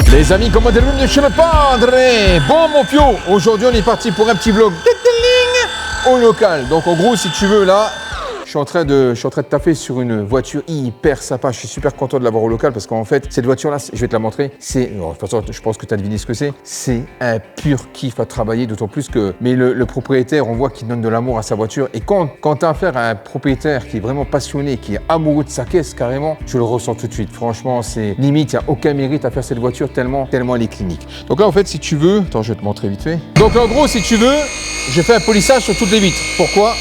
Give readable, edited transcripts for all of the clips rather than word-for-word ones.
Les amis, comment allez-vous? Bienvenue chez le Padre. Bon mon Pio, aujourd'hui on est parti pour un petit vlog au local. Donc en gros, si tu veux là, je suis en train de taffer sur une voiture hyper sympa. Je suis super content de l'avoir au local parce qu'en fait, cette voiture-là, je vais te la montrer. De toute façon, je pense que tu as deviné ce que c'est. C'est un pur kiff à travailler, d'autant plus que le propriétaire, on voit qu'il donne de l'amour à sa voiture. Et quand tu as affaire à un propriétaire qui est vraiment passionné, qui est amoureux de sa caisse carrément, tu le ressens tout de suite. Franchement, c'est limite, il n'y a aucun mérite à faire cette voiture tellement elle est clinique. Donc là, en fait, si tu veux, attends, je vais te montrer vite fait. Donc en gros, si tu veux, je fais un polissage sur toutes les vitres. Pourquoi ?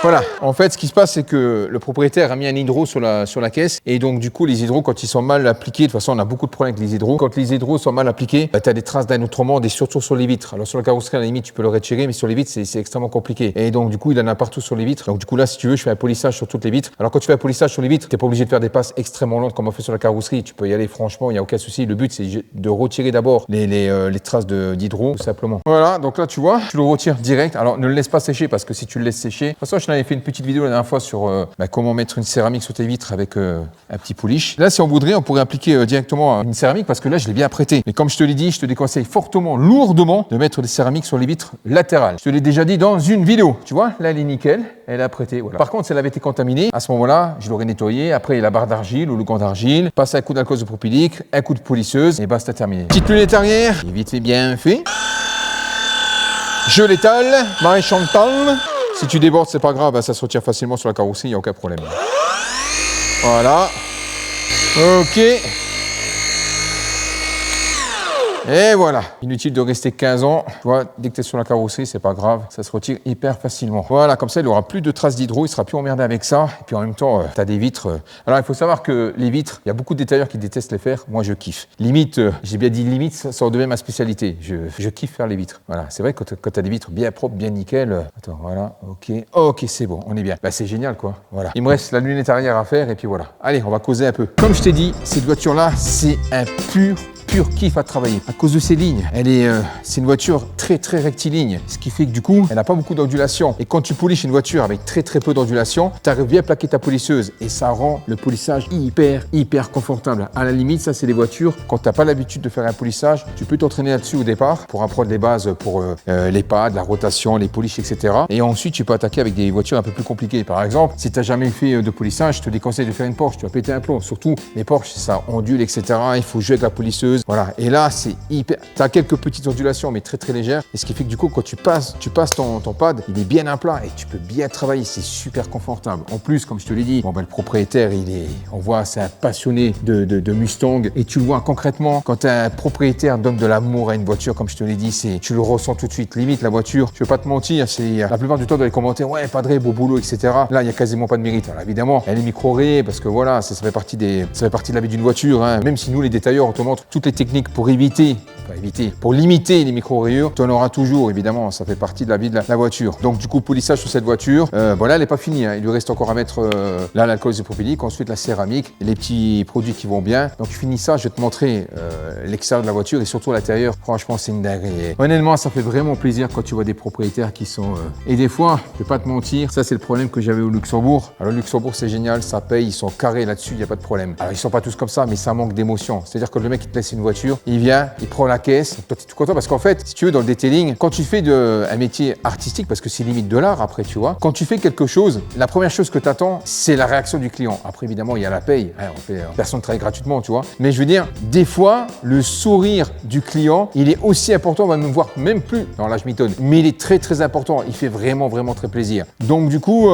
Voilà, en fait ce qui se passe c'est que le propriétaire a mis un hydro sur la caisse et donc du coup les hydros quand ils sont mal appliqués, de toute façon on a beaucoup de problèmes avec les hydros, quand les hydros sont mal appliqués, tu as des traces d'anneautrement, des surtout sur les vitres. Alors sur la carrosserie à la limite tu peux le retirer mais sur les vitres c'est extrêmement compliqué et donc du coup il en a partout sur les vitres. Donc du coup là si tu veux je fais un polissage sur toutes les vitres. Alors quand tu fais un polissage sur les vitres, tu n'es pas obligé de faire des passes extrêmement longues comme on fait sur la carrosserie, tu peux y aller franchement, il n'y a aucun souci. Le but c'est de retirer d'abord les traces d'hydro tout simplement. Voilà, donc là tu vois, tu le retires direct. Alors ne le laisse pas sécher parce que si tu le laisses sécher, de toute façon je t'avais fait une petite vidéo la dernière fois sur comment mettre une céramique sur tes vitres avec un petit polish. Là, si on voudrait, on pourrait appliquer directement une céramique parce que là, je l'ai bien apprêté. Mais comme je te l'ai dit, je te déconseille fortement, lourdement de mettre des céramiques sur les vitres latérales. Je te l'ai déjà dit dans une vidéo. Tu vois, là, elle est nickel, elle est apprêtée. Voilà. Par contre, si elle avait été contaminée, à ce moment-là, je l'aurais nettoyée. Après, il y a la barre d'argile ou le gant d'argile. Passe un coup d'alcool isopropylique, un coup de polisseuse et basta, terminé. Petite lunette arrière, vite fait, bien fait. Je l'étale, Marie-Chantal. Si tu débordes, c'est pas grave, ça se retire facilement sur la carrosserie, il n'y a aucun problème. Voilà. Ok. Et voilà. Inutile de rester 15 ans. Tu vois, dès que tu es sur la carrosserie, c'est pas grave, ça se retire hyper facilement. Voilà, comme ça, il n'aura plus de traces d'hydro, il sera plus emmerdé avec ça. Et puis en même temps, tu as des vitres. Alors, il faut savoir que les vitres, il y a beaucoup de détailleurs qui détestent les faire. Moi, je kiffe. Limite, j'ai bien dit limite, ça en devient ma spécialité. Je kiffe faire les vitres. Voilà, c'est vrai que quand tu as des vitres bien propres, bien nickel. Attends, voilà, ok. Ok, c'est bon, on est bien. Bah, c'est génial, quoi. Voilà. Il me reste la lunette arrière à faire et puis voilà. Allez, on va causer un peu. Comme je t'ai dit, cette voiture-là, c'est un pur kiff à travailler. À cause de ses lignes, c'est une voiture très rectiligne, ce qui fait que du coup, elle n'a pas beaucoup d'ondulation. Et quand tu polisses une voiture avec très peu d'ondulation, tu arrives bien à plaquer ta polisseuse et ça rend le polissage hyper confortable. À la limite, ça c'est des voitures, quand tu n'as pas l'habitude de faire un polissage, tu peux t'entraîner là-dessus au départ pour apprendre les bases pour les pads, la rotation, les polishes, etc. Et ensuite, tu peux attaquer avec des voitures un peu plus compliquées. Par exemple, si tu n'as jamais fait de polissage, je te déconseille de faire une Porsche, tu vas péter un plomb. Surtout, les Porsche, ça ondule, etc. Il faut jouer avec la polisseuse. Voilà, et là c'est hyper. Tu as quelques petites ondulations, mais très légères. Et ce qui fait que du coup, quand tu passes ton pad, il est bien à plat et tu peux bien travailler. C'est super confortable. En plus, comme je te l'ai dit, le propriétaire, on voit, c'est un passionné de Mustang. Et tu le vois concrètement, quand un propriétaire donne de l'amour à une voiture, comme je te l'ai dit, tu le ressens tout de suite. Limite, la voiture, je ne vais pas te mentir, c'est la plupart du temps dans les commentaires, ouais, Padre, beau boulot, etc. Là, il n'y a quasiment pas de mérite. Alors évidemment, elle est micro-rayée parce que voilà, ça fait partie de la vie d'une voiture. Hein. Même si nous, les détailleurs, on te montre toutes les techniques pour éviter pour éviter, pour limiter les micro-rayures. Tu en auras toujours, évidemment, ça fait partie de la vie de la voiture. Donc du coup, polissage sur cette voiture. Bon là, elle n'est pas finie, hein. Il lui reste encore à mettre là l'alcool isopropylique, ensuite la céramique, les petits produits qui vont bien. Donc je finis ça, je vais te montrer l'extérieur de la voiture et surtout l'intérieur. Franchement, c'est une dinguerie. Honnêtement, ça fait vraiment plaisir quand tu vois des propriétaires qui sont... Et des fois, je vais pas te mentir, ça c'est le problème que j'avais au Luxembourg. Alors le Luxembourg, c'est génial, ça paye, ils sont carrés là-dessus, il n'y a pas de problème. Alors ils sont pas tous comme ça, mais ça manque d'émotion. C'est-à-dire que le mec qui te laisse une voiture, il vient, il prend la caisse. Toi, tu es tout content parce qu'en fait, si tu veux, dans le detailing, quand tu fais un métier artistique, parce que c'est limite de l'art après, tu vois, quand tu fais quelque chose, la première chose que tu attends, c'est la réaction du client. Après, évidemment, il y a la paye. Hein, personne ne travaille gratuitement, tu vois. Mais je veux dire, des fois, le sourire du client, il est aussi important, on va nous voir même plus. Non, là, je m'étonne. Mais il est très, très important. Il fait vraiment, vraiment très plaisir. Donc, du coup,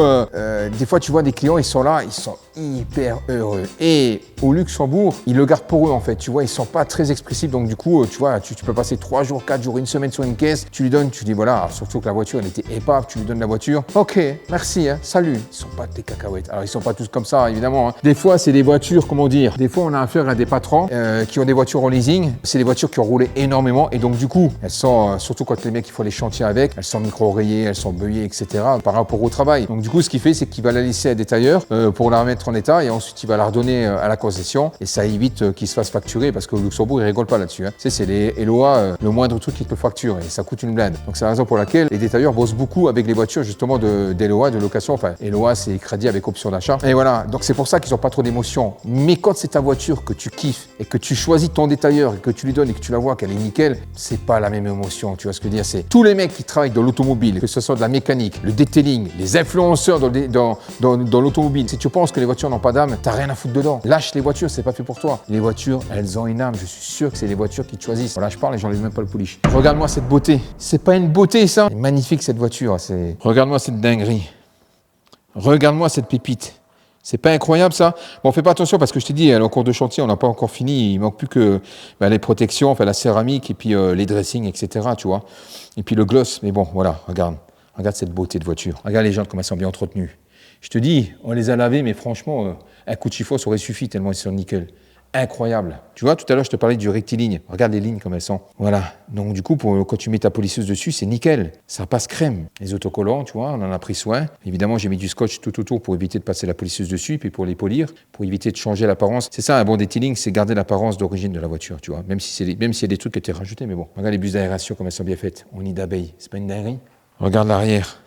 des fois, tu vois des clients, ils sont là, ils sont hyper heureux. Et au Luxembourg, ils le gardent pour eux, en fait. Tu vois, ils sont pas très expressifs. Donc, du coup, tu vois, tu peux passer 3 jours, 4 jours, une semaine sur une caisse. Tu lui donnes, tu dis, voilà, surtout que la voiture, elle était épave. Tu lui donnes la voiture. Ok, merci, hein, salut. Ils sont pas des cacahuètes. Alors, ils sont pas tous comme ça, évidemment. Hein. Des fois, c'est des voitures, comment dire, des fois, on a affaire à des patrons qui ont des voitures en leasing. C'est des voitures qui ont roulé énormément. Et donc, du coup, elles sont, surtout quand les mecs, il faut les chantiers avec, elles sont micro-rayées, elles sont beuillées, etc. par rapport au travail. Donc, du coup, ce qu'il fait, c'est qu'il va la laisser à des tailleurs pour la remettre en état et ensuite, il va la redonner à la concession. Et ça évite qu'il se fasse facturer parce qu'au Luxembourg, ils rigolent pas là-dessus. Hein. Tu sais, c'est les LOA, le moindre truc qu'ils te facturent et ça coûte une blinde. Donc, c'est la raison pour laquelle les détailleurs bossent beaucoup avec les voitures, justement, des LOA, de location. Enfin, LOA, c'est crédit avec option d'achat. Et voilà. Donc, c'est pour ça qu'ils n'ont pas trop d'émotion. Mais quand c'est ta voiture que tu kiffes et que tu choisis ton détailleur et que tu lui donnes et que tu la vois qu'elle est nickel, c'est pas la même émotion. Tu vois ce que je veux dire? C'est tous les mecs qui travaillent dans l'automobile, que ce soit de la mécanique, le detailing, les influenceurs dans l'automobile. Si tu penses que les voitures n'ont pas d'âme, t'as rien à foutre dedans. Lâche les voitures, c'est pas fait pour toi. Les voitures, elles ont une âme. Je suis sûr que c'est les voitures qui te choisissent. Voilà, je parle et j'enlève même pas le polish. Regarde-moi cette beauté. C'est pas une beauté, ça? C'est magnifique cette voiture. Regarde-moi cette dinguerie. Regarde-moi cette pépite. C'est pas incroyable ça? Bon, fais pas attention parce que je t'ai dit, elle est en cours de chantier, on n'a pas encore fini. Il manque plus que les protections, enfin la céramique et puis les dressings, etc. Tu vois? Et puis le gloss. Mais bon, voilà, regarde. Regarde cette beauté de voiture. Regarde les jantes comme elles sont bien entretenues. Je te dis, on les a lavées, mais franchement, un coup de chiffon, ça aurait suffi tellement elles sont nickel. Incroyable. Tu vois, tout à l'heure, je te parlais du rectiligne. Regarde les lignes comme elles sont. Voilà. Donc, du coup, quand tu mets ta polisseuse dessus, c'est nickel. Ça passe crème. Les autocollants, tu vois, on en a pris soin. Évidemment, j'ai mis du scotch tout autour pour éviter de passer la polisseuse dessus, puis pour les polir, pour éviter de changer l'apparence. C'est ça, un bon detailing, c'est garder l'apparence d'origine de la voiture, tu vois. Même s'il y a des trucs qui étaient rajoutés, mais bon. Regarde les bus d'aération, comme elles sont bien faites. On nid d'abeilles. C'est pas une dinguerie? Regarde l'arrière.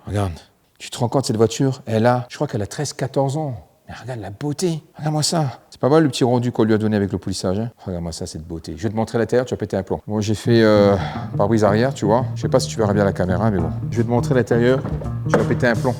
Regarde. Tu te rends compte, cette voiture, je crois qu'elle a 13-14 ans. Mais regarde la beauté. Regarde-moi ça. C'est pas mal le petit rendu qu'on lui a donné avec le polissage. Hein. Regarde-moi ça, cette beauté. Je vais te montrer l'intérieur, tu vas péter un plomb. Moi, j'ai fait pare-brise arrière, tu vois. Je sais pas si tu verras bien la caméra, mais bon. Je vais te montrer l'intérieur, tu vas péter un plomb.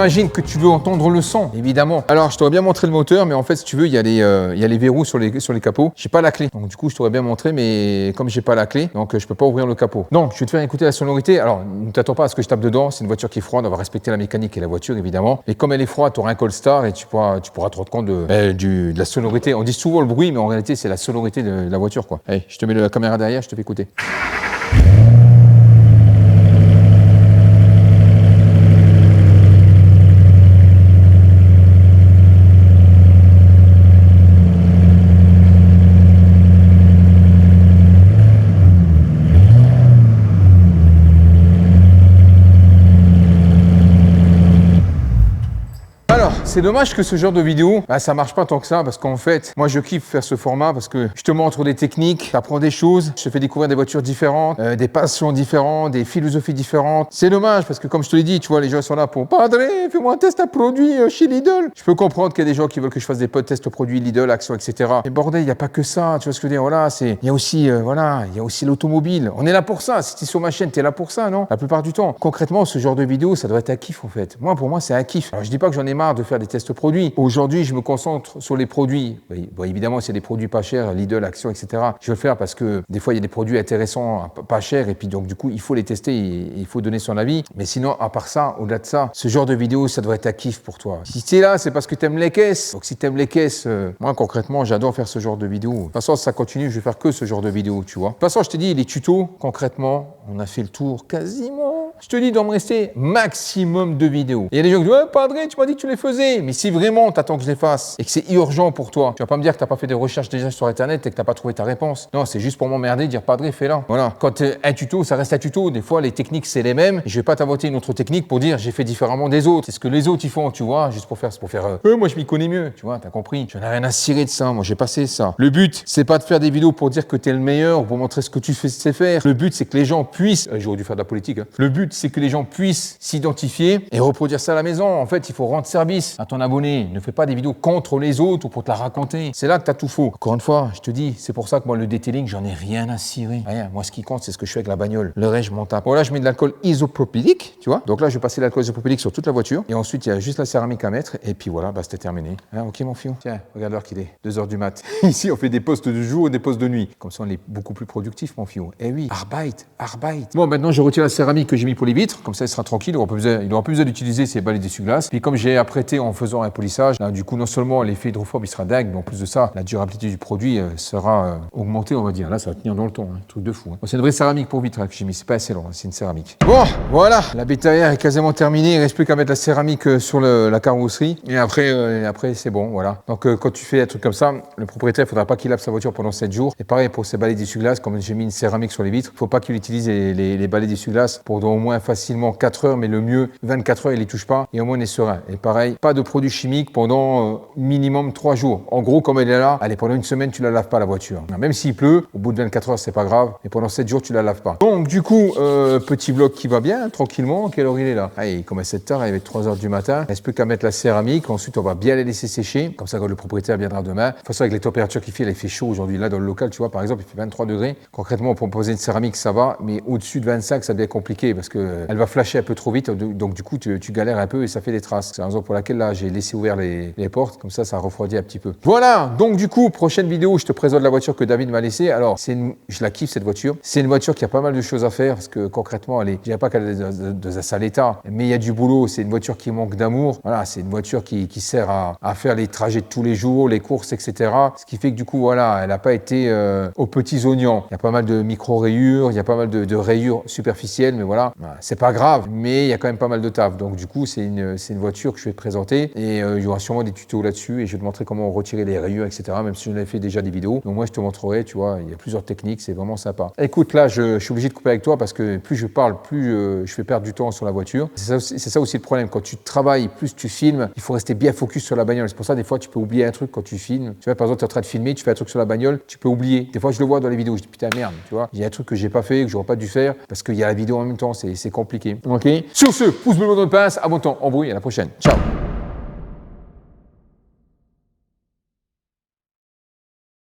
j'imagine que tu veux entendre le son, évidemment. Alors, je t'aurais bien montré le moteur, mais en fait, si tu veux, il y a les verrous sur les capots. J'ai pas la clé. Donc, du coup, je t'aurais bien montré, mais comme j'ai pas la clé, donc je peux pas ouvrir le capot. Donc, je vais te faire écouter la sonorité. Alors, ne t'attends pas à ce que je tape dedans. C'est une voiture qui est froide. On va respecter la mécanique et la voiture, évidemment. Et comme elle est froide, tu auras un cold start et tu pourras te rendre compte de la sonorité. On dit souvent le bruit, mais en réalité, c'est la sonorité de la voiture, quoi. Allez, je te mets la caméra derrière, je te fais écouter. C'est dommage que ce genre de vidéo, ça marche pas tant que ça parce qu'en fait, moi je kiffe faire ce format parce que je te montre des techniques, t'apprends des choses, je te fais découvrir des voitures différentes, des passions différentes, des philosophies différentes. C'est dommage parce que comme je te l'ai dit, tu vois, les gens sont là pour Padre, fais-moi un test à produit chez Lidl. Je peux comprendre qu'il y a des gens qui veulent que je fasse des tests produits Lidl, Action, etc. Mais bordel, il n'y a pas que ça, tu vois ce que je veux dire. Voilà, il y a aussi, il y a aussi l'automobile. On est là pour ça. Si tu es sur ma chaîne, tu es là pour ça, non? La plupart du temps. Concrètement, ce genre de vidéo, ça doit être un kiff en fait. Pour moi, c'est un kiff. Alors je dis pas que j'en ai marre de faire des tests produits. Aujourd'hui, je me concentre sur les produits. Bon, évidemment, s'il y a des produits pas chers, Lidl, Action, etc., je vais le faire parce que des fois, il y a des produits intéressants, pas chers, et puis donc du coup, il faut les tester et il faut donner son avis. Mais sinon, à part ça, au-delà de ça, ce genre de vidéo, ça doit être un kiff pour toi. Si tu es là, c'est parce que tu aimes les caisses. Donc si tu aimes les caisses, moi concrètement, j'adore faire ce genre de vidéo. De toute façon, si ça continue, je vais faire que ce genre de vidéo, tu vois. De toute façon, je te dis, les tutos, concrètement, on a fait le tour quasiment. Je te dis, il doit me rester maximum de vidéos. Il y a des gens qui disent, ouais, Padre, tu m'as dit que tu les faisais. Mais si vraiment tu attends que je les fasse et que c'est urgent pour toi, tu vas pas me dire que tu n'as pas fait des recherches déjà sur Internet et que tu n'as pas trouvé ta réponse. Non, c'est juste pour m'emmerder, dire Padre, fais-la. Voilà. Quand un tuto, ça reste un tuto. Des fois, les techniques, c'est les mêmes. Je vais pas t'inventer une autre technique pour dire j'ai fait différemment des autres. C'est ce que les autres ils font, tu vois, juste pour faire, moi je m'y connais mieux, tu vois, t'as compris. J'en ai rien à cirer de ça, moi j'ai passé ça. Le but, c'est pas de faire des vidéos pour dire que t'es le meilleur ou pour montrer ce que tu sais faire. Le but, c'est que les gens puissent, j'aurais dû faire de la politique, hein. Le but, c'est que les gens puissent s'identifier et reproduire ça à la maison. En fait, il faut rendre service à ton abonné. Ne fais pas des vidéos contre les autres ou pour te la raconter. C'est là que t'as tout faux. Encore une fois, je te dis, c'est pour ça que moi, le detailing, j'en ai rien à cirer. Rien. Moi, ce qui compte, c'est ce que je fais avec la bagnole. Le reste, je m'en tape. Bon, là, je mets de l'alcool isopropylique, tu vois. Donc là, je vais passer l'alcool isopropylique sur toute la voiture. Et ensuite, il y a juste la céramique à mettre. Et puis voilà, c'était terminé. Hein, ok, mon fiou. Tiens, regarde l'heure qu'il est. 2h du mat. Ici, on fait des postes de jour et des postes de nuit. Comme ça, on est beaucoup plus productif, mon fiou. Eh oui, Arbeit. Bon, maintenant, je retire la céramique que j'ai mis pour les vitres. Comme ça, il sera tranquille. Il n'aura plus besoin d'utiliser ces balais d'essuie-glace. Puis comme j'ai apprêté en faisant un polissage, là, du coup, non seulement l'effet hydrophobe, il sera dingue, mais en plus de ça, la durabilité du produit sera augmentée, on va dire. Là, ça va tenir dans le temps. Hein. Truc de fou. Hein. Bon, c'est une vraie céramique pour vitres que j'ai mis. C'est pas assez long. Hein. C'est une céramique. Bon, voilà. La bétaillère est quasiment terminée. Il ne reste plus qu'à mettre la céramique sur la carrosserie. Et après c'est bon. Voilà. Donc, quand tu fais un truc comme ça, le propriétaire, il ne faudra pas qu'il lave sa voiture pendant 7 jours. Et pareil pour ces balais d'essuie-glace, comme j'ai mis une céramique sur les vitres, il ne faut pas qu'il utilise les balais d'essuie-glace pendant au moins facilement 4 heures, mais le mieux, 24 heures, il ne les touche pas. Et au moins, il est serein. Et pareil, pas de produits chimiques pendant minimum 3 jours. En gros, comme elle est là, allez, pendant une semaine, tu la laves pas la voiture. Même s'il pleut, au bout de 24 heures, c'est pas grave. Et pendant 7 jours, tu la laves pas. Donc, du coup, petit vlog qui va bien, tranquillement. Quelle heure il est là? Allez, il commence à 7 heures, il va être 3 heures du matin. Il ne reste plus qu'à mettre la céramique. Ensuite, on va bien les laisser sécher. Comme ça, quand le propriétaire viendra demain. De toute façon, avec les températures qu'il fait, il fait chaud aujourd'hui. Là, dans le local, tu vois, par exemple, il fait 23 degrés. Concrètement, pour poser une céramique, ça va. Mais au-dessus de 25, ça devient compliqué parce qu'elle va flasher un peu trop vite. Donc, du coup, tu galères un peu et ça fait des traces. C'est la raison pour laquelle, là, j'ai laissé ouvert les portes. Comme ça refroidit un petit peu. Voilà. Donc, du coup, prochaine vidéo, je te présente la voiture que David m'a laissée. Alors, je la kiffe, cette voiture. C'est une voiture qui a pas mal de choses à faire parce que concrètement, je dirais pas qu'elle est dans un sale état, mais il y a du boulot. C'est une voiture qui manque d'amour. Voilà, c'est une voiture qui sert à faire les trajets de tous les jours, les courses, etc. Ce qui fait que du coup, voilà, elle n'a pas été aux petits oignons. Il y a pas mal de micro-rayures, il y a pas mal de rayures superficielles, mais voilà, c'est pas grave. Mais il y a quand même pas mal de taf. Donc, du coup, c'est une voiture que je vais te présenter et il y aura sûrement des tutos là-dessus et je vais te montrer comment retirer les rayures, etc. Même si j'en avais fait déjà des vidéos. Donc, moi, je te montrerai, tu vois, il y a plusieurs techniques, c'est vraiment sympa. Écoute, là, je suis obligé de couper avec toi parce que plus je parle, plus je fais perdre du temps sur la voiture. C'est ça aussi le problème. Quand tu travailles, plus tu filmes, il faut rester bien focus sur la bagnole. C'est pour ça, des fois, tu peux oublier un truc quand tu filmes. Tu vois, par exemple, tu es en train de filmer, tu fais un truc sur la bagnole, tu peux oublier. Des fois, je le vois dans les vidéos, je dis putain, merde, tu vois, il y a un truc que j'ai pas fait, que j'aurais pas dû faire parce qu'il y a la vidéo en même temps, c'est compliqué. Ok. Sur ce, pouce bleu, bouton de pince, abonne-toi, embrouille, à la prochaine. Ciao.